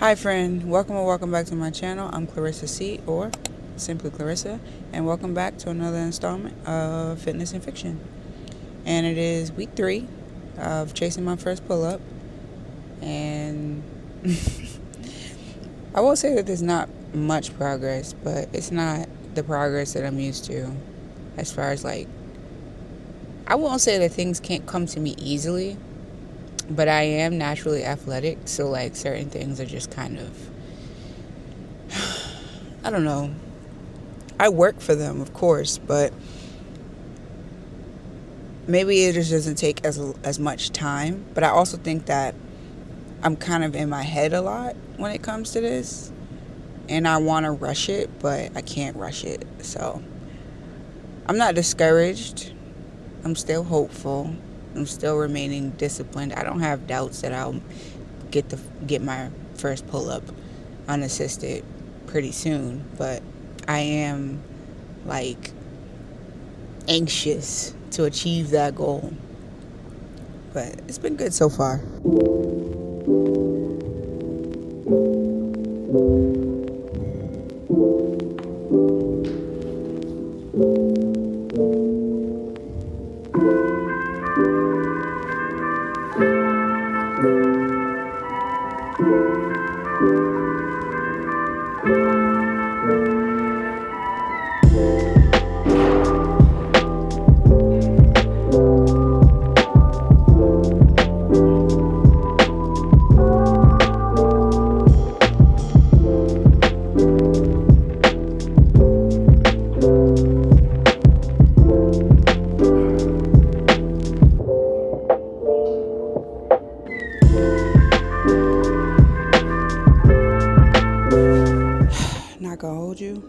Hi friend, welcome or welcome back to my channel. I'm Clarissa C, or simply Clarissa, and welcome back to another installment of Fitness and Fiction. And it is week 3 of chasing my first pull-up, and I will say that there's not much progress, but it's not the progress that I'm used to. As far as I won't say that things can't come to me easily, but I am naturally athletic, so certain things are just kind of, I don't know. I work for them, of course, but maybe it just doesn't take as much time. But I also think that I'm kind of in my head a lot when it comes to this, and I want to rush it, but I can't rush it. So I'm not discouraged. I'm still hopeful. I'm still remaining disciplined. I don't have doubts that I'll get my first pull-up unassisted pretty soon, but I am anxious to achieve that goal. But it's been good so far. Not gonna hold you.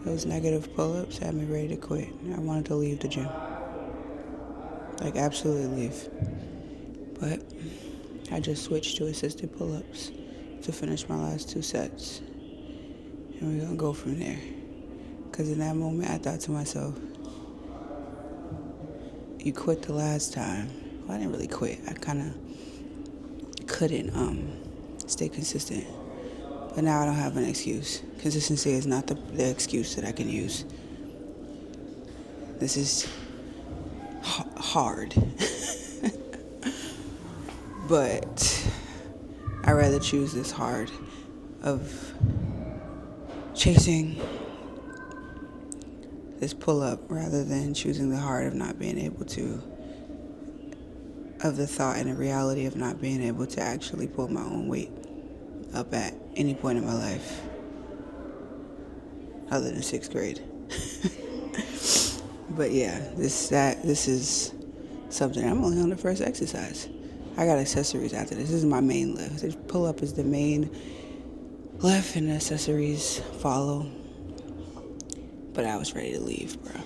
Those negative pull-ups had me ready to quit. I wanted to leave the gym. Absolutely leave. But I just switched to assisted pull-ups to finish my last 2 sets. And we're gonna go from there. Because in that moment, I thought to myself, you quit the last time. Well, I didn't really quit. I kind of couldn't stay consistent. But now I don't have an excuse. Consistency is not the excuse that I can use. This is hard. But I'd rather choose this hard of chasing this pull-up rather than choosing the hard of not being able to, of the thought and the reality of not being able to actually pull my own weight up at any point in my life other than 6th grade. But yeah, this is something. I'm only on the first exercise. I got accessories after this. This is my main lift. This pull-up is the main lift, and the accessories follow. But I was ready to leave, bro.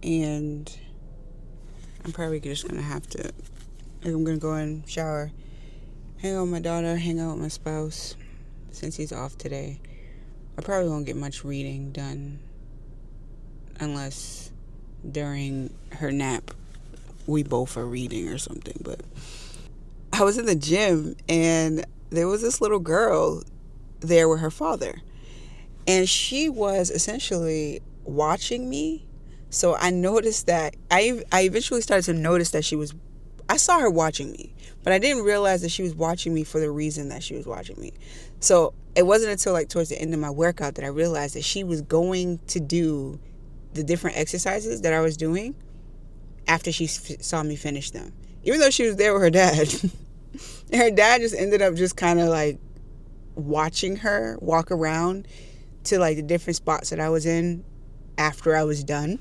And I'm probably just gonna I'm gonna go and shower, hang out with my daughter, hang out with my spouse, since he's off today. I probably won't get much reading done unless during her nap we both are reading or something, but I was in the gym and there was this little girl there with her father. And she was essentially watching me. So I noticed that I eventually started to notice that I saw her watching me, but I didn't realize that she was watching me for the reason that she was watching me. So it wasn't until like towards the end of my workout that I realized that she was going to do the different exercises that I was doing after she saw me finish them, even though she was there with her dad. And her dad just ended up just kind of like watching her walk around to like the different spots that I was in after I was done.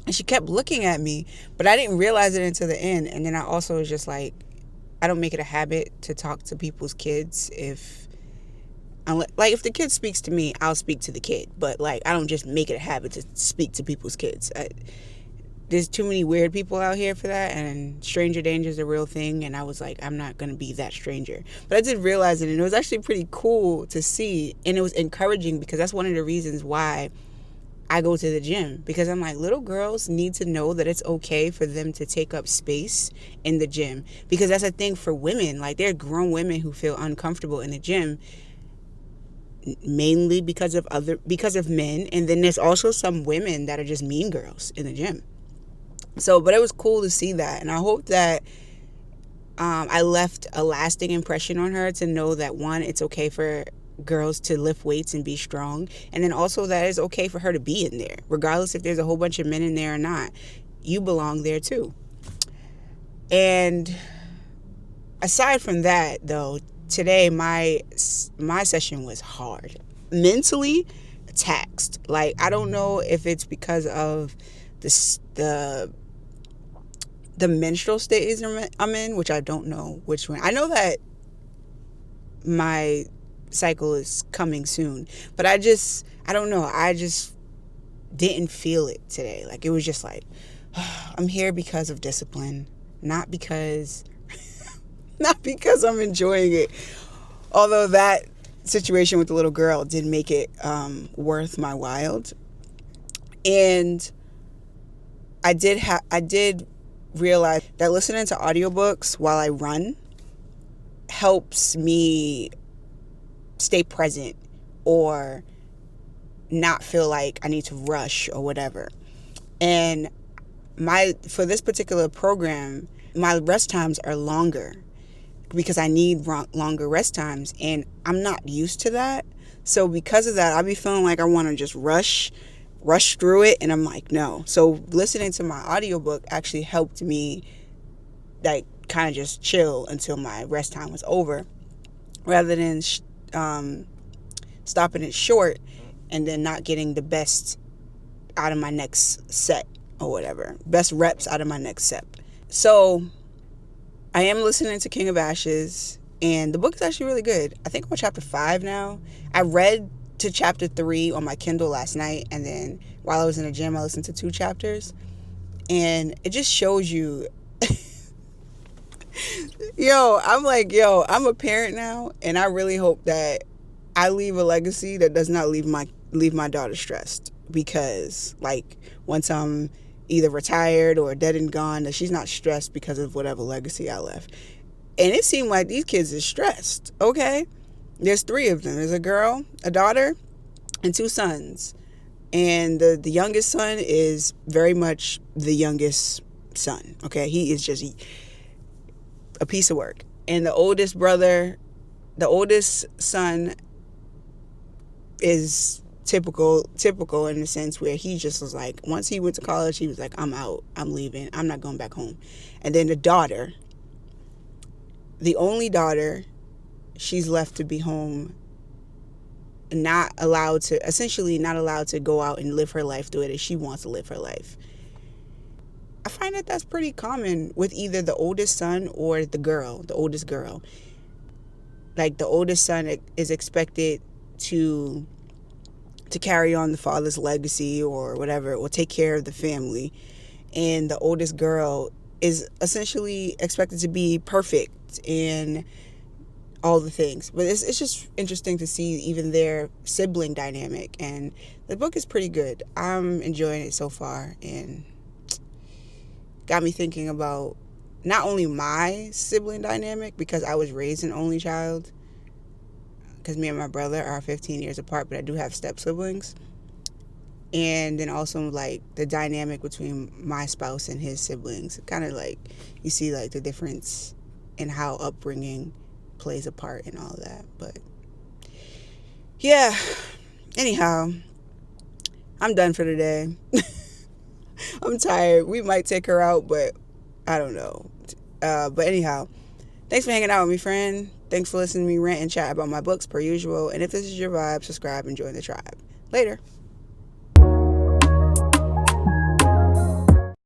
And she kept looking at me, but I didn't realize it until the end. And then I also was just like, I don't make it a habit to talk to people's kids if the kid speaks to me, I'll speak to the kid. But like, I don't just make it a habit to speak to people's kids. There's too many weird people out here for that, and stranger danger is a real thing. And I was like, I'm not going to be that stranger. But I did realize it, and it was actually pretty cool to see. And it was encouraging because that's one of the reasons why I go to the gym, because I'm like, little girls need to know that it's okay for them to take up space in the gym, because that's a thing for women. Like, there are grown women who feel uncomfortable in the gym, mainly because of men, and then there's also some women that are just mean girls in the gym. So, but it was cool to see that, and I hope that I left a lasting impression on her to know that, one, it's okay for girls to lift weights and be strong, and then also that it's okay for her to be in there, regardless if there's a whole bunch of men in there or not. You belong there too. And aside from that, though, today my session was hard, mentally taxed. Like, I don't know if it's because of the menstrual stage I'm in, which I don't know which one. I know that my cycle is coming soon, but I don't know, I just didn't feel it today. Like, it was just like, I'm here because of discipline, not because I'm enjoying it. Although that situation with the little girl did make it worth my while. And I did realize that listening to audiobooks while I run helps me stay present or not feel like I need to rush or whatever. And for this particular program, my rest times are longer because I need longer rest times, and I'm not used to that. So because of that, I be feeling like I want to just rush through it, and I'm like, no. So listening to my audiobook actually helped me like kind of just chill until my rest time was over, rather than stopping it short and then not getting the best out of my next set or whatever, best reps out of my next set. So I am listening to King of Ashes, and the book is actually really good. I think I'm on chapter 5 now. I read to chapter 3 on my Kindle last night, and then while I was in the gym, I listened to 2 chapters, and it just shows you I'm a parent now, and I really hope that I leave a legacy that does not leave my daughter stressed, because like, once I'm either retired or dead and gone, that she's not stressed because of whatever legacy I left. And it seemed like these kids are stressed. Okay, there's 3 of them. There's a girl, a daughter, and 2 sons. And the youngest son is very much the youngest son. Okay, he is just a piece of work. And the oldest son is typical in the sense where he just was like, once he went to college, he was like, I'm out, I'm leaving, I'm not going back home. And then the daughter, the only daughter, she's left to be home, not allowed to go out and live her life the way that she wants to live her life. I find that that's pretty common with either the oldest son or the oldest girl. Like, the oldest son is expected to carry on the father's legacy or whatever, or take care of the family. And the oldest girl is essentially expected to be perfect in all the things. But it's just interesting to see even their sibling dynamic. And the book is pretty good. I'm enjoying it so far, and got me thinking about not only my sibling dynamic, because I was raised an only child, because me and my brother are 15 years apart, but I do have step siblings. And then also like the dynamic between my spouse and his siblings. Kind of like you see like the difference in how upbringing plays a part in all of that. But yeah, anyhow, I'm done for today. I'm tired. We might take her out, but I don't know. But anyhow, thanks for hanging out with me, friend. Thanks for listening to me rant and chat about my books per usual. And if this is your vibe, subscribe and join the tribe. Later.